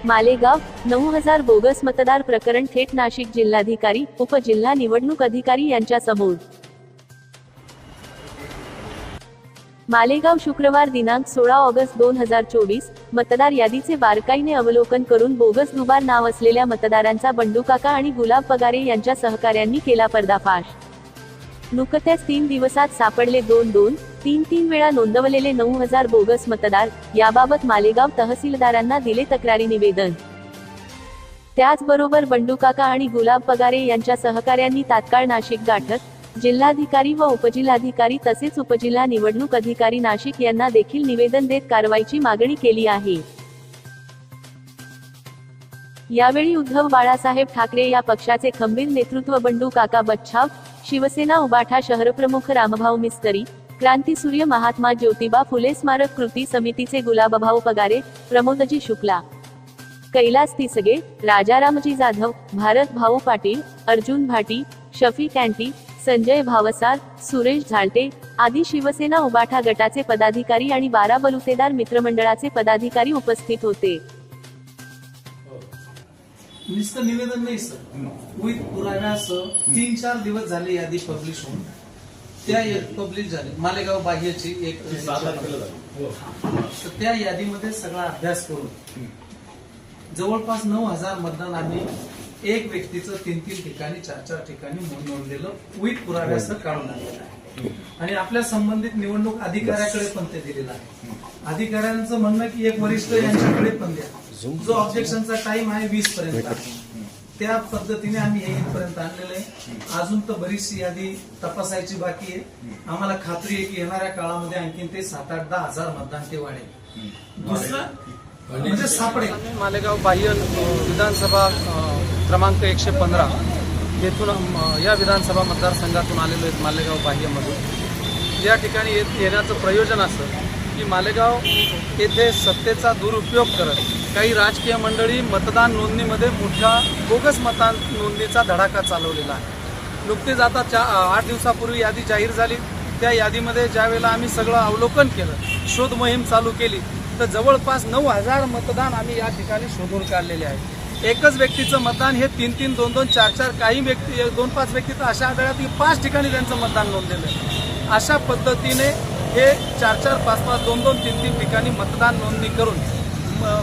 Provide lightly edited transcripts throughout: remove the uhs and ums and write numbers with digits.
Malegaon 9000 bogus मतदार प्रकरण थेट नाशिक जिल्हाधिकारी उपजिल्हा निवडणूक अधिकारी यांच्या समोर। मालेगाव शुक्रवार दिनांक 16 ऑगस्ट 2024 मतदार यादीचे बारकाईने अवलोकन करून बोगस दुबार नाव असलेल्या मतदारांचा बंडू काका आणि गुलाब पगारे यांच्या सहकार्यांनी केला पर्दाफाश। नुकत्याच 3 दिवसात सापडले 2-3 वेळा नोंदवलेले 9000 बोगस मतदार। याबाबत मालेगाव तहसीलदारांना दिले तक्रारी निवेदन। त्याचबरोबर बंडू काका आणि गुलाब पगारे यांच्या सहकार्यांनी तात्काळ नाशिक गाठत जिल्हाधिकारी व उपजिल्हाधिकारी तसेच उपजिल्हा निवडणूक अधिकारी नाशिक यांना देखील निवेदन देत कारवाईची मागणी केली आहे। यावेळी उद्धव बाळासाहेब ठाकरे या पक्षाचे खंबीर नेतृत्व बंडू काका बच्छाव, शिवसेना उबाठा शहरप्रमुख रामभाऊ मिस्त्री, क्रांतीसूर्य महात्मा ज्योतिबा फुले स्मारक कृती समितीचे गुलाबभाऊ पगारे, प्रमोदजी शुक्ला, कैलास तिसगे, राजारामजी जाधव, भारत भाऊ पाटील, अर्जुन भाटी, शफिक अँटी, संजय भावसार, सुरेश झालटे आदी शिवसेना उबाठा गटाचे पदाधिकारी आणि 12 बलुतेदार मित्रमंडळाचे पदाधिकारी उपस्थित होते। नुसतं निवेदन नाही सर, विथ पुराव्यासह 3-4 दिवस झाले यादी पब्लिश होऊन, त्या पब्लिश झाली मालेगाव बाह्यची एक तर त्या यादीमध्ये सगळा अभ्यास करून जवळपास 9000 मतदान आम्ही एक व्यक्तीचं 3-3 ठिकाणी 4-4 ठिकाणी नोंदलेलं विथ पुराव्यासह काढून आणलेलं आहे आणि आपल्या संबंधित निवडणूक अधिकाऱ्याकडे पण ते दिलेलं आहे। अधिकाऱ्यांचं म्हणणं की एक वरिष्ठ यांच्याकडे पण द्या, जो ऑब्जेक्शनचा टाइम आहे 20 पर्यंत, त्या पद्धतीने आम्ही हे इथपर्यंत आणलेलं आहे। अजून तर बरीचशी यादी तपासायची बाकी आहे। आम्हाला खात्री आहे की येणाऱ्या काळामध्ये आणखीन ते 7-8-10 हजार मतदान ते वाढेल। दुसरं म्हणजे सापडेल। मालेगाव बाह्य विधानसभा क्रमांक 115 येथून या विधानसभा मतदारसंघातून आलेलो आहेत। मालेगाव बाह्यमधून या ठिकाणी येण्याचं प्रयोजन असं की मालेगाव येथे सत्तेचा दुरुपयोग करत काही राजकीय मंडळी मतदान नोंदणीमध्ये मोठ्या बोगस मतदान नोंदणीचा धडाका चालवलेला आहे। नुकतेच आता 8 दिवसापूर्वी यादी जाहीर झाली, त्या यादीमध्ये ज्यावेळेला आम्ही सगळं अवलोकन केलं, शोध मोहीम चालू केली, तर जवळपास 9000 मतदान आम्ही या ठिकाणी शोधून काढलेले आहे। एकच व्यक्तीचं मतदान हे 3-3, 2-2, 4-4 काही व्यक्ती 2-5 व्यक्ती तर अशा आढळतात की 5 ठिकाणी त्यांचं मतदान नोंदलेलं आहे। अशा पद्धतीने हे 4-4, 5-5, 2-2, 3-3 ठिकाणी मतदान नोंदणी करून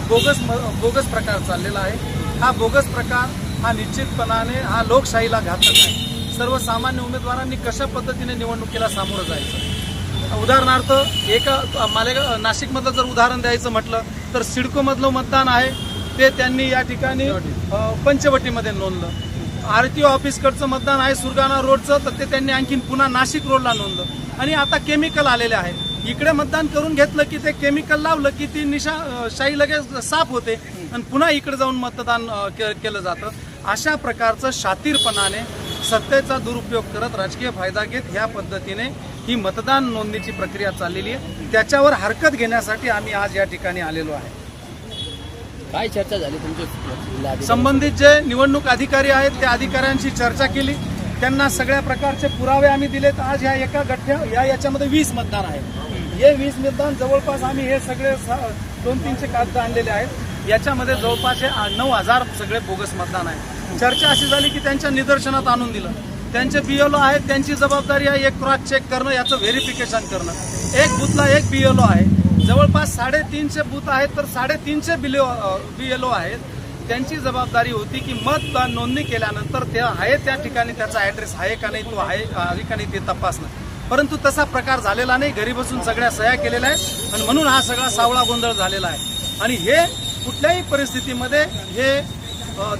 बोगस प्रकार चाललेला आहे। हा बोगस प्रकार हा निश्चितपणाने हा लोकशाहीला घातक आहे। सर्वसामान्य उमेदवारांनी कशा पद्धतीने निवडणुकीला सामोरं जायचं। उदाहरणार्थ एका मालेगाव नाशिकमधलं जर उदाहरण द्यायचं म्हटलं तर सिडको मधलं मतदान आहे ते त्यांनी या ठिकाणी पंचवटीमध्ये नोंदलं। आरटीओ ऑफिसकडचं मतदान आहे सुरगाणा रोडचं, तर ते त्यांनी आणखीन पुन्हा नाशिक रोडला नोंदलं। आणि आता केमिकल आलेले आहेत, इकडे मतदान करून घेतलं की ते केमिकल लावलं की ती निशाशाही लगेच साफ होते आणि पुन्हा इकडे जाऊन मतदान केलं जातं। अशा प्रकारचं शातीरपणाने सत्तेचा दुरुपयोग करत राजकीय फायदा घेत ह्या पद्धतीने ही मतदान नोंदणीची प्रक्रिया चाललेली आहे। त्याच्यावर हरकत घेण्यासाठी आम्ही आज या ठिकाणी आलेलो आहे। काय चर्चा झाली तुमच्या संबंधित जे निवडणूक अधिकारी आहेत त्या अधिकाऱ्यांशी चर्चा केली, त्यांना सगळ्या प्रकारचे पुरावे आम्ही दिलेत। आज ह्या एका गठ्ठ्या याच्यामध्ये 20 मतदान आहे। हे 20 मतदान जवळपास आम्ही हे सगळे 2-3चे कागद आणलेले आहेत। याच्यामध्ये जवळपास 9000 सगळे बोगस मतदान आहे। चर्चा अशी झाली की त्यांच्या निदर्शनात आणून दिलं, त्यांचे बीएलओ आहेत, त्यांची जबाबदारी आहे एक क्रॉस चेक करणं, याचं व्हेरिफिकेशन करणं। एक बूथला एक बीएलओ आहे, जवळपास 350 बूथ आहेत तर 350 बीएलओ आहेत। त्यांची जबाबदारी होती की मतदान नोंदणी केल्यानंतर ते आहे त्या ठिकाणी त्याचा ॲड्रेस आहे का नाही, तो आहे का नाही ते तपासणं। परंतु तसा प्रकार झालेला नाही, घरी बसून सगळ्या सह्या केलेल्या आहेत आणि म्हणून हा सगळा सावळा गोंधळ झालेला आहे। आणि हे कुठल्याही परिस्थितीमध्ये हे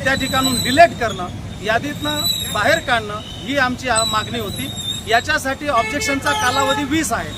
त्या ठिकाणून डिलीट करणं, यादीतनं बाहेर काढणं ही आमची मागणी होती। याच्यासाठी ऑब्जेक्शनचा कालावधी 20 आहे,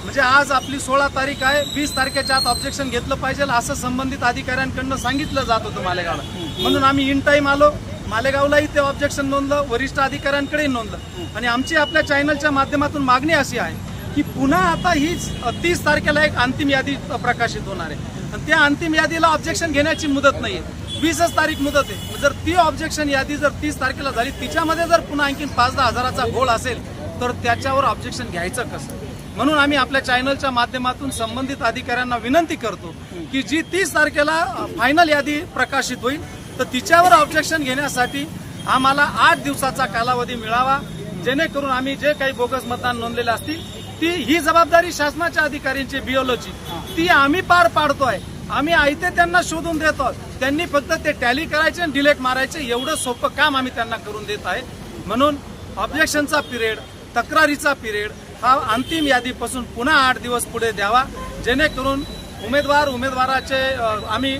म्हणजे आज आपली 16 तारीख आहे, 20 तारखेच्या आत ऑब्जेक्शन घेतलं पाहिजे असं संबंधित अधिकाऱ्यांकडून सांगितलं जात होतं मालेगावला। म्हणून आम्ही इन टाइम आलो, मालेगावलाही ते ऑब्जेक्शन नोंदलं, वरिष्ठ अधिकाऱ्यांकडे नोंदलं। आणि आमची आपल्या चॅनलच्या माध्यमातून मागणी अशी आहे की पुन्हा आता ही 30 तारखेला एक अंतिम यादी प्रकाशित होणार आहे आणि त्या अंतिम यादीला ऑब्जेक्शन घेण्याची मुदत नाहीये, 20च तारीख मुदत आहे। जर ती ऑब्जेक्शन यादी जर 30 तारखेला झाली, तिच्यामध्ये जर पुन्हा आणखीन 5-10 हजाराचा घोळ असेल तर त्याच्यावर ऑब्जेक्शन घ्यायचं कसं? म्हणून आम्ही आपल्या चॅनलच्या माध्यमातून संबंधित अधिकाऱ्यांना विनंती करतो की जी 30 तारखेला फायनल यादी प्रकाशित होईल तर तिच्यावर ऑब्जेक्शन घेण्यासाठी आम्हाला 8 दिवसाचा कालावधी मिळावा, जेणेकरून आम्ही जे काही बोगस मतदान नोंदलेले असतील ही जबाबदारी शासनाच्या अधिकाऱ्यांची BLOची ती आम्ही पार पाडतोय. आम्ही आयते त्यांना शोधून देतो, त्यांनी फक्त ते टॅली करायचे आणि डिलीट मारायचे एवढं सोपं काम आम्ही त्यांना करून देत आहे. म्हणून ऑब्जेक्शनचा पिरियड, तक्रारीचा पिरियड हा अंतिम यादीपासून पुन्हा 8 दिवस पुढे द्यावा, जेणेकरून उमेदवाराचे आम्ही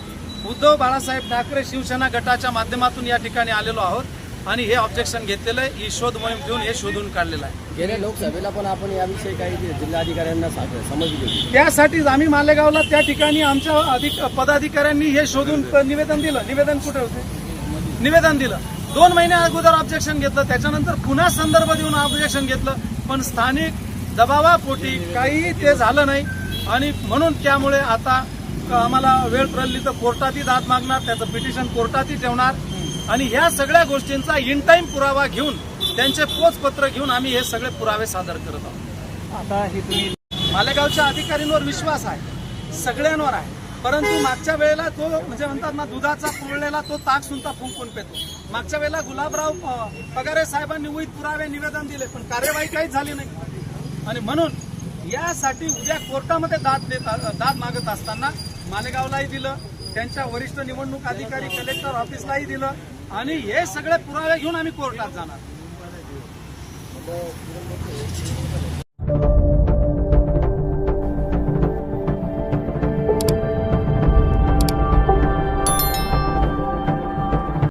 उद्धव बाळासाहेब ठाकरे शिवसेना गटाच्या माध्यमातून या ठिकाणी आलेलो आहोत आणि हे ऑब्जेक्शन घेतलेलं आहे. ही शोध मोहीम घेऊन हे शोधून काढलेलं आहे. गेल्या लोकसभेला पण आपण याविषयी काही जिल्हाधिकाऱ्यांना समजली होती. त्यासाठीच आम्ही मालेगावला त्या ठिकाणी आमच्या पदाधिकाऱ्यांनी हे शोधून निवेदन दिलं. निवेदन कुठे होते? निवेदन दिलं. 2 महिन्या अगोदर ऑब्जेक्शन घेतलं, त्याच्यानंतर पुन्हा संदर्भ देऊन ऑब्जेक्शन घेतलं, पण स्थानिक दबावापोटी काही ते झालं नाही आणि म्हणून त्यामुळे आता आम्हाला वेळ पडली तर कोर्टातही दाद मागणार, त्याचं पिटिशन कोर्टातही ठेवणार आणि ह्या सगळ्या गोष्टींचा इन टाइम पुरावा घेऊन त्यांचे पोचपत्र घेऊन आम्ही हे सगळे पुरावे सादर करत आहोत. आता हे तुम्ही मालेगावच्या अधिकाऱ्यांवर विश्वास आहे, सगळ्यांवर आहे, परंतु मागच्या वेळेला तो म्हणजे म्हणतात ना दुधाचा पोळलेला तो ताक सुद्धा फुंकून पेतो. मागच्या वेळेला गुलाबराव पगारे साहेबांनी विविध पुरावे निवेदन दिले पण कार्यवाही काहीच झाली नाही आणि म्हणून यासाठी उद्या कोर्टामध्ये दाद मागत असताना मालेगावलाही दिलं, त्यांच्या वरिष्ठ निवडणूक अधिकारी कलेक्टर ऑफिसलाही दिलं आणि हे सगळे पुरावे घेऊन आम्ही कोर्टात जाणार.